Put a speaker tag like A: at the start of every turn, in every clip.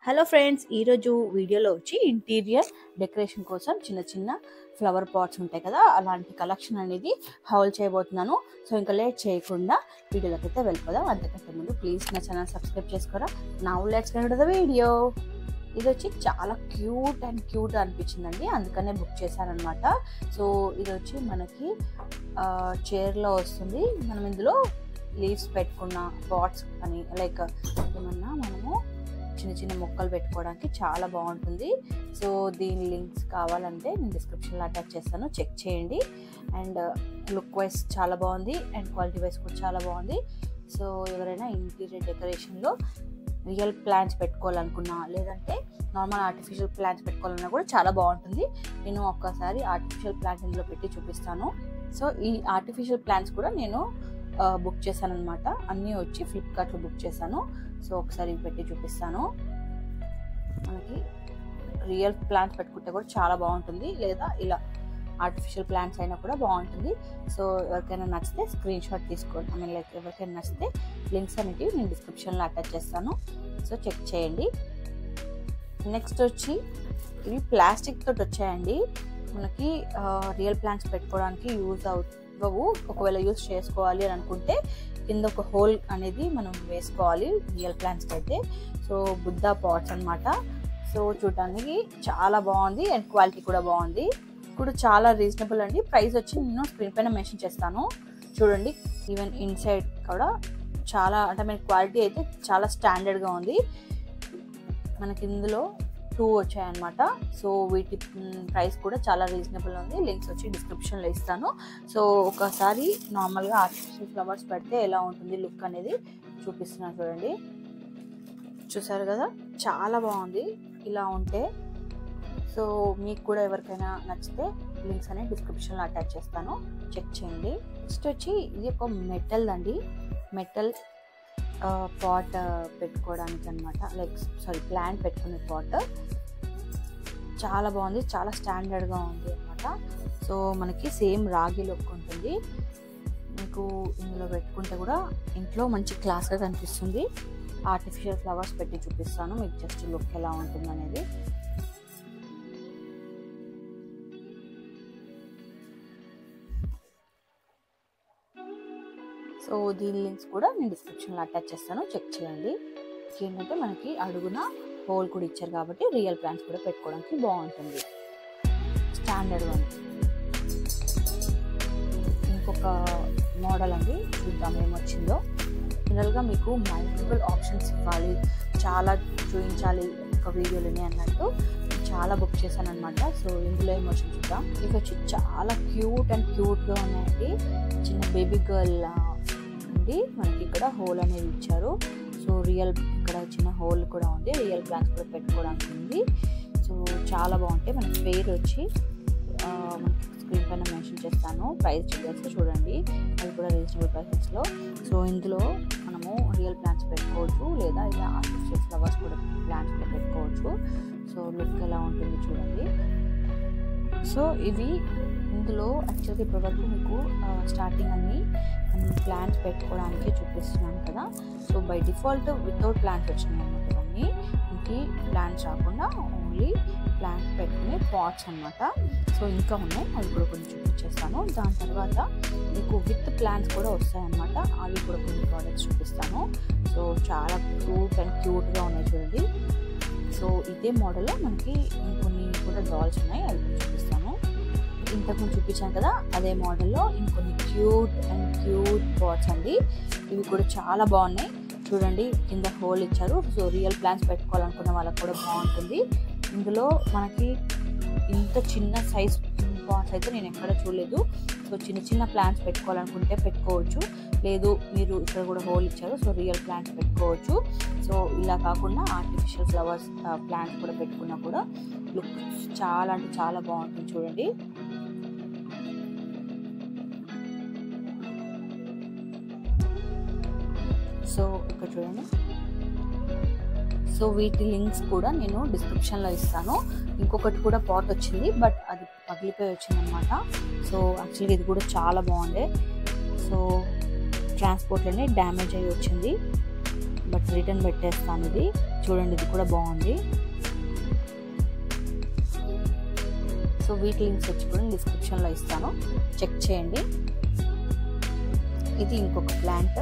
A: Hello friends, ఈరోజు వీడియోలో వచ్చి ఇంటీరియర్ డెకరేషన్ కోసం చిన్న చిన్న ఫ్లవర్ పాట్స్ ఉంటాయి కదా, అలాంటి కలెక్షన్ అనేది హౌల్ చేయబోతున్నాను. సో ఇంకా లేట్ చేయకుండా వీడియోలోకి అయితే వెళ్ళిపోదాం. అంతకంటే ముందు ప్లీజ్ నా ఛానల్ సబ్స్క్రైబ్ చేసుకోరా. Now let's get to the video. ఇది వచ్చి చాలా క్యూట్ అనిపించిందండి, అందుకనే బుక్ చేశానమాట. సో ఇది వచ్చి మనకి చైర్లో వస్తుంది. మనం ఇందులో లీవ్స్ పెట్టుకున్న పాట్స్ అని లైక్ ఏమన్నా మనము చిన్న చిన్న మొక్కలు పెట్టుకోవడానికి చాలా బాగుంటుంది. సో దీని లింక్స్ కావాలంటే నేను డిస్క్రిప్షన్లో అటాచ్ చేస్తాను, చెక్ చేయండి. అండ్ లుక్ వైజ్ చాలా బాగుంది అండ్ క్వాలిటీ వైజ్ కూడా చాలా బాగుంది. సో ఎవరైనా ఇంటీరియర్ డెకరేషన్లో రియల్ ప్లాంట్స్ పెట్టుకోవాలనుకున్నా, లేదంటే నార్మల్ ఆర్టిఫిషియల్ ప్లాంట్స్ పెట్టుకోవాలన్నా కూడా చాలా బాగుంటుంది. నేను ఒక్కసారి ఆర్టిఫిషియల్ ప్లాంట్ ఇందులో పెట్టి చూపిస్తాను. సో ఈ ఆర్టిఫిషియల్ ప్లాంట్స్ కూడా నేను బుక్ చేశాను అనమాట. అన్నీ వచ్చి ఫ్లిప్కార్ట్లో బుక్ చేశాను. సో ఒకసారి పెట్టి చూపిస్తాను. మనకి రియల్ ప్లాంట్స్ పెట్టుకుంటే కూడా చాలా బాగుంటుంది, లేదా ఇలా ఆర్టిఫిషియల్ ప్లాంట్స్ అయినా కూడా బాగుంటుంది. సో ఎవరికైనా నచ్చితే స్క్రీన్ షాట్ తీసుకోండి. లైక్ ఎవరికైనా నచ్చితే లింక్స్ అనేటివి నేను డిస్క్రిప్షన్లో అటాచ్ చేస్తాను. సో చెక్ చేయండి. నెక్స్ట్ వచ్చి ఇవి ప్లాస్టిక్ తోటి వచ్చాయండి. మనకి రియల్ ప్లాంట్స్ పెట్టుకోవడానికి యూజ్ అవ్వవు. ఒకవేళ యూజ్ చేసుకోవాలి అని అనుకుంటే కింద ఒక హోల్ అనేది మనం వేసుకోవాలి రియల్ ప్లాంట్స్కి అయితే. సో బుద్ధా పాట్స్ అనమాట. సో చూడడానికి చాలా బాగుంది అండ్ క్వాలిటీ కూడా బాగుంది. ఇప్పుడు చాలా రీజనబుల్ అండి. ప్రైస్ వచ్చి నేను స్క్రీన్ పైన మెన్షన్ చేస్తాను, చూడండి. ఈవెన్ ఇన్సైడ్ కూడా చాలా అంటే మన క్వాలిటీ అయితే చాలా స్టాండర్డ్గా ఉంది. మనకి ఇందులో 2 వచ్చాయన్నమాట. సో వీటి ప్రైస్ కూడా చాలా రీజనబుల్ ఉంది. లింక్స్ వచ్చి డిస్క్రిప్షన్లో ఇస్తాను. సో ఒకసారి నార్మల్గా ఆర్టిఫిషియల్ ఫ్లవర్స్ పెడితే ఎలా ఉంటుంది లుక్ అనేది చూపిస్తున్నాను, చూడండి. చూసారు కదా, చాలా బాగుంది ఇలా ఉంటే. సో మీకు కూడా ఎవరికైనా నచ్చితే లింక్స్ అనేది డిస్క్రిప్షన్లో అటాచ్ చేస్తాను, చెక్ చేయండి. నెక్స్ట్ వచ్చి ఇది ఒక మెటల్ అండి, మెటల్ పాట్ పెట్టుకోవడానికి అనమాట. లైక్ ప్లాంట్ పెట్టుకునే పాట్. చాలా బాగుంది, చాలా స్టాండర్డ్గా ఉంది అనమాట. సో మనకి సేమ్ రాగి లుక్ ఉంటుంది. మీకు ఇందులో పెట్టుకుంటే కూడా ఇంట్లో మంచి క్లాస్గా కనిపిస్తుంది. ఆర్టిఫిషియల్ ఫ్లవర్స్ పెట్టి చూపిస్తాను మీకు జస్ట్ లుక్ ఎలా ఉంటుంది అనేది. సో దీని లింక్స్ కూడా నేను డిస్క్రిప్షన్లో అటాచ్ చేస్తాను, చెక్ చేయండి. ఏంటంటే మనకి అడుగున హోల్ కూడా ఇచ్చారు కాబట్టి రియల్ ప్లాంట్స్ కూడా పెట్టుకోవడానికి బాగుంటుంది, స్టాండర్డ్ వన్. ఇంకొక మోడల్ అండి, చూద్దాం ఏమొచ్చిందో. జనరల్గా మీకు మల్టిపుల్ ఆప్షన్స్ ఇవ్వాలి, చాలా చూపించాలి ఒక వీడియోలోనే అన్నట్టు చాలా బుక్ చేశాను అనమాట. సో ఇందులో ఏమొచ్చింది చూద్దాం. ఇవి వచ్చి చాలా క్యూట్గా ఉన్నాయండి. చిన్న బేబీ గర్ల్ ఉంది. మనకి ఇక్కడ హోల్ అనేది ఇచ్చారు. సో రియల్ ఇక్కడ చిన్న హోల్ కూడా ఉంది, రియల్ ప్లాంట్స్ కూడా పెట్టుకోవడానికి ఉంది. సో చాలా బాగుంటాయి. మనకి పేరు వచ్చి మనకి స్క్రీన్ పైన మెన్షన్ చేస్తాను. ప్రైస్ చెప్పేసి చూడండి, అది కూడా రీజనబుల్ ప్రైసెస్లో. సో ఇందులో మనము రియల్ ప్లాంట్స్ పెట్టుకోవచ్చు, లేదా ఇలా ఆర్టిఫిషియల్ ఫ్లవర్స్ కూడా ప్లాంట్స్ కూడా పెట్టుకోవచ్చు. సో లుక్ ఎలా ఉంటుంది చూడండి. సో ఇవి ఇందులో యాక్చువల్గా ఇప్పటివరకు మీకు స్టార్టింగ్ అన్ని ప్లాంట్స్ పెట్టుకోవడానికి చూపిస్తున్నాను కదా. So by default without plants వచ్చినాయి అన్నమాట. ఇవన్నీ ఇంటి ప్లాంట్స్ రాకుండా ఓన్లీ ప్లాంట్స్ పెట్టుకునే పాట్స్ అనమాట. సో ఇంకా ఉన్నాయి, అవి కూడా కొన్ని చూపించేస్తాను. దాని తర్వాత మీకు విత్ ప్లాంట్స్ కూడా వస్తాయన్నమాట, అవి కూడా కొన్ని ప్రోడక్ట్స్ చూపిస్తాను. సో చాలా క్యూట్గా ఉన్నాయి చూడండి. సో ఇదే మోడల్లో మనకి ఇంకొన్ని కూడా డాల్స్ ఉన్నాయి, అవి కూడా చూపిస్తాను. ఇంతకుముందు చూపించాను కదా, అదే మోడల్లో ఇంకొన్ని క్యూట్ పాట్స్ అండి. ఇవి కూడా చాలా బాగున్నాయి చూడండి. కింద హోల్ ఇచ్చారు. సో రియల్ ప్లాంట్స్ పెట్టుకోవాలనుకున్న వాళ్ళకి కూడా బాగుంటుంది. ఇందులో మనకి ఇంత చిన్న సైజ్ పాట్స్ అయితే నేను ఎక్కడ చూడలేదు. సో చిన్న ప్లాంట్స్ పెట్టుకోవాలనుకుంటే పెట్టుకోవచ్చు, లేదు మీరు ఇక్కడ కూడా హోల్ ఇచ్చారు. సో రియల్ ప్లాంట్స్ పెట్టుకోవచ్చు. సో ఇలా కాకుండా ఆర్టిఫిషియల్ ఫ్లవర్స్ ప్లాంట్స్ కూడా పెట్టుకున్నా కూడా లుక్ చాలా అంటే చాలా బాగుంటుంది చూడండి. సో ఇక్కడ చూడండి. సో వీటి లింక్స్ కూడా నేను డిస్క్రిప్షన్లో ఇస్తాను. ఇంకొకటి కూడా పాట్ వచ్చింది, బట్ అది పగిలిపోయి వచ్చింది అనమాట. సో యాక్చువల్గా ఇది కూడా చాలా బాగుండే. సో ట్రాన్స్పోర్ట్లోనే డ్యామేజ్ అయ్యి వచ్చింది, బట్ రిటర్న్ పెట్టేస్తాను. ఇది చూడండి, ఇది కూడా బాగుంది. సో వీటి లింక్స్ వచ్చి కూడా డిస్క్రిప్షన్లో ఇస్తాను, చెక్ చేయండి. ఇది ఇంకొక ప్లాంట్,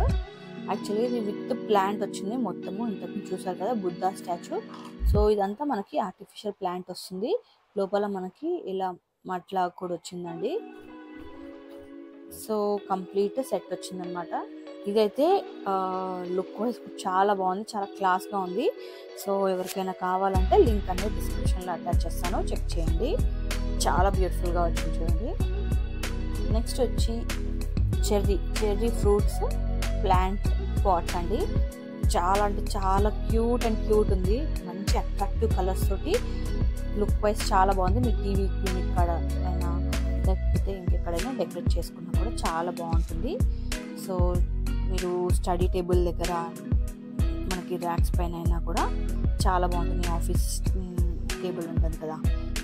A: యాక్చువల్లీ ఇది విత్ ప్లాంట్ వచ్చింది మొత్తము. ఇంతకు చూసారు కదా బుద్ధా స్టాచ్యూ. సో ఇదంతా మనకి ఆర్టిఫిషియల్ ప్లాంట్ వస్తుంది. లోపల మనకి ఇలా మట్లా కూడా వచ్చిందండి. సో కంప్లీట్ సెట్ వచ్చిందనమాట. ఇదైతే లుక్ వైజ్ చాలా బాగుంది, చాలా క్లాస్గా ఉంది. సో ఎవరికైనా కావాలంటే లింక్ అనేది డిస్క్రిప్షన్లో అటాచ్ చేస్తాను, చెక్ చేయండి. చాలా బ్యూటిఫుల్గా వచ్చింది చూడండి. నెక్స్ట్ వచ్చి చెర్రీ ఫ్రూట్స్ ప్లాంట్ పాట్స్ అండి. చాలా అంటే చాలా క్యూట్ ఉంది. మంచి అట్రాక్టివ్ కలర్స్ తోటి లుక్ వైజ్ చాలా బాగుంది. మీ టీవీ క్లినిక్ కాడ అయినా లేకపోతే ఇంకెక్కడైనా డెకరేట్ చేసుకున్నా కూడా చాలా బాగుంటుంది. సో మీరు స్టడీ టేబుల్ దగ్గర మనకి ర్యాక్స్ పైన అయినా కూడా చాలా బాగుంటుంది. ఆఫీస్ టేబుల్ ఉంటుంది కదా,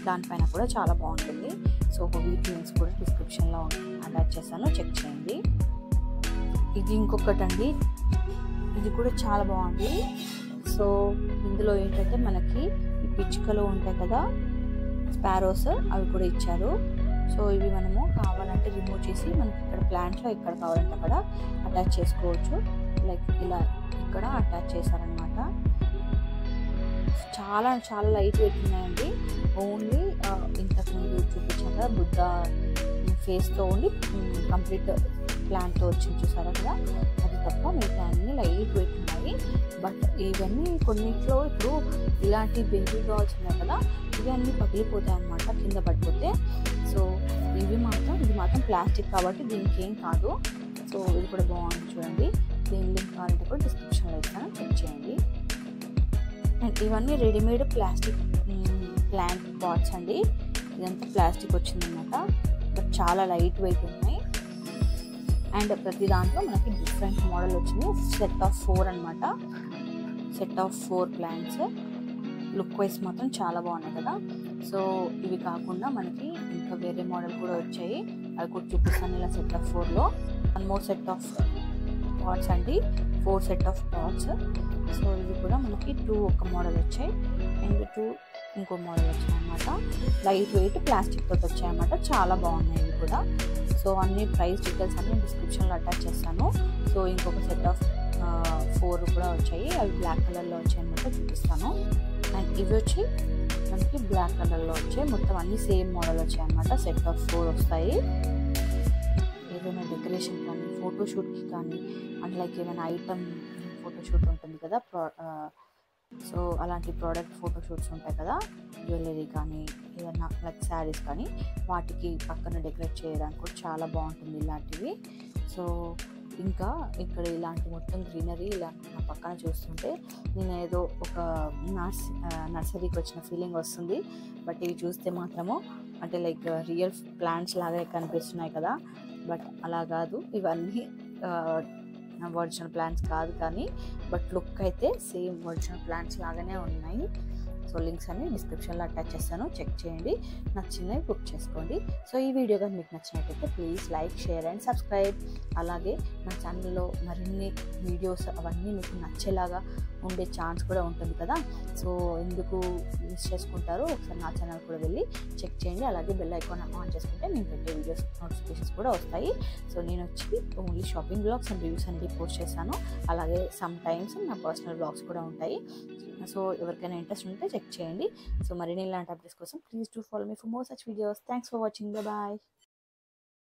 A: దానిపైన కూడా చాలా బాగుంటుంది. సో వీటి లింక్స్ కూడా డిస్క్రిప్షన్లో అటాచ్ చేస్తాను, చెక్ చేయండి. ఇది ఇంకొకటి అండి, ఇది కూడా చాలా బాగుంది. సో ఇందులో ఏంటంటే మనకి ఈ పిచ్చుకలు ఉంటాయి కదా, స్పారోస్, అవి కూడా ఇచ్చారు. సో ఇవి మనము కావాలంటే రిమూవ్ చేసి మనకి ఇక్కడ ప్లాంట్లో ఎక్కడ కావాలంటే అక్కడ అటాచ్ చేసుకోవచ్చు. లైక్ ఇలా ఇక్కడ అటాచ్ చేశారనమాట. చాలా చాలా లైట్ వెయిట్ ఉన్నాయండి. ఓన్లీ ఇంతకుముందు చూపించాక బుద్ధ ఫేస్తో ఓన్లీ కంప్లీట్ ప్లాంట్తో వచ్చింది చూసారా కదా, అది తప్ప మిగతా అన్నీ లైట్ వెయిట్ ఉన్నాయి. బట్ ఇవన్నీ కొన్నిట్లో ఇప్పుడు ఇలాంటి బేబీ డాల్స్ ఉన్నాయి కదా, ఇవి అన్నీ పగిలిపోతాయి అన్నమాట కింద పడిపోతే. సో ఇది మాత్రం ప్లాస్టిక్ కాబట్టి దీనికి ఏం కాదు. సో ఇది కూడా బాగుంది చూడండి. దీని లింక్ కావాలంటే కూడా డిస్క్రిప్షన్లో ఇస్తాను, చెక్ చేయండి. అండ్ ఇవన్నీ రెడీమేడ్ ప్లాస్టిక్ ప్లాంట్ పాట్స్ అండి. ఇదంతా ప్లాస్టిక్ వచ్చిందన్నమాట, బట్ చాలా లైట్ వెయిట్ ఉన్నాయి. అండ్ ప్రతి దాంట్లో మనకి డిఫరెంట్ మోడల్ వచ్చింది. సెట్ ఆఫ్ 4 అనమాట, set of 4 plants. Look wise మాత్రం చాలా బాగున్నాయి కదా. సో ఇవి కాకుండా మనకి ఇంకా వేరే మోడల్ కూడా వచ్చాయి, అవి కూడా చూపిస్తాను. ఇలా సెట్ ఆఫ్ 4లో 1 మోర్ సెట్ ఆఫ్ పాట్స్ అండి, 4 సెట్ ఆఫ్ పాట్స్. సో ఇవి కూడా మనకి 2 ఒక మోడల్ వచ్చాయి అండ్ 2 ఇంకో మోడల్ వచ్చాయి అన్నమాట. లైట్ వెయిట్ ప్లాస్టిక్ తోటి వచ్చాయన్నమాట, చాలా బాగున్నాయి ఇవి కూడా. సో అన్ని ప్రైస్ డీటెయిల్స్ అన్ని డిస్క్రిప్షన్లో అటాచ్ చేస్తాను. సో ఇంకొక సెట్ ఆఫ్ 4 కూడా వచ్చాయి, అవి బ్లాక్ కలర్లో వచ్చాయి అన్నమాట, చూపిస్తాను. అండ్ ఇవి వచ్చి మనకి బ్లాక్ కలర్లో వచ్చాయి. మొత్తం అన్ని సేమ్ మోడల్ వచ్చాయి అన్నమాట. సెట్ ఆఫ్ 4 వస్తాయి. ఏదైనా డెకరేషన్ కానీ ఫోటోషూట్కి కానీ అండ్ లైక్ ఏమైనా ఐటమ్ ఫోటోషూట్ ఉంటుంది కదా, సో అలాంటి ప్రోడక్ట్ ఫోటోషూట్స్ ఉంటాయి కదా, జ్యువెలరీ కానీ ఏదైనా లైక్ శారీస్ కానీ వాటికి పక్కన డెకరేట్ చేయడానికి కూడా చాలా బాగుంటుంది ఇలాంటివి. సో ఇంకా ఇక్కడ ఇలాంటి మొత్తం గ్రీనరీ ఇలా నా పక్కన చూస్తుంటే నేను ఏదో ఒక నర్సరీకి వచ్చిన ఫీలింగ్ వస్తుంది. బట్ ఇవి చూస్తే మాత్రము అంటే లైక్ రియల్ ప్లాంట్స్ లాగా కనిపిస్తున్నాయి కదా, బట్ అలా కాదు, ఇవన్నీ ఒరిజినల్ ప్లాంట్స్ కాదు కానీ బట్ లుక్ అయితే సేమ్ ఒరిజినల్ ప్లాంట్స్ లాగానే ఉన్నాయి. సో లింక్స్ అన్ని డిస్క్రిప్షన్లో అటాచ్ చేస్తాను, చెక్ చేయండి. నచ్చినవి బుక్ చేసుకోండి. సో ఈ వీడియో కానీ మీకు నచ్చినట్లయితే please like, share and subscribe. అలాగే నా ఛానల్లో మరిన్ని వీడియోస్ అవన్నీ మీకు నచ్చేలాగా ఉండే ఛాన్స్ కూడా ఉంటుంది కదా, సో ఎందుకు మిస్ చేసుకుంటారో ఒకసారి నా ఛానల్ కూడా వెళ్ళి చెక్ చేయండి. అలాగే బెల్ ఐకాన్ ఆన్ చేసుకుంటే నేను పెట్టే వీడియోస్ నోటిఫికేషన్స్ కూడా వస్తాయి. సో నేను వచ్చి only shopping blogs and reviews అనేది పోస్ట్ చేస్తాను. అలాగే సమ్ టైమ్స్ నా పర్సనల్ బ్లాగ్స్ కూడా ఉంటాయి. సో ఎవరికైనా ఇంట్రెస్ట్ ఉంటే చెక్ చేయండి. సో మరిన్ని ఇలాంటి అప్డేట్స్ కోసం please do follow me for more such videos. Thanks for watching. Bye.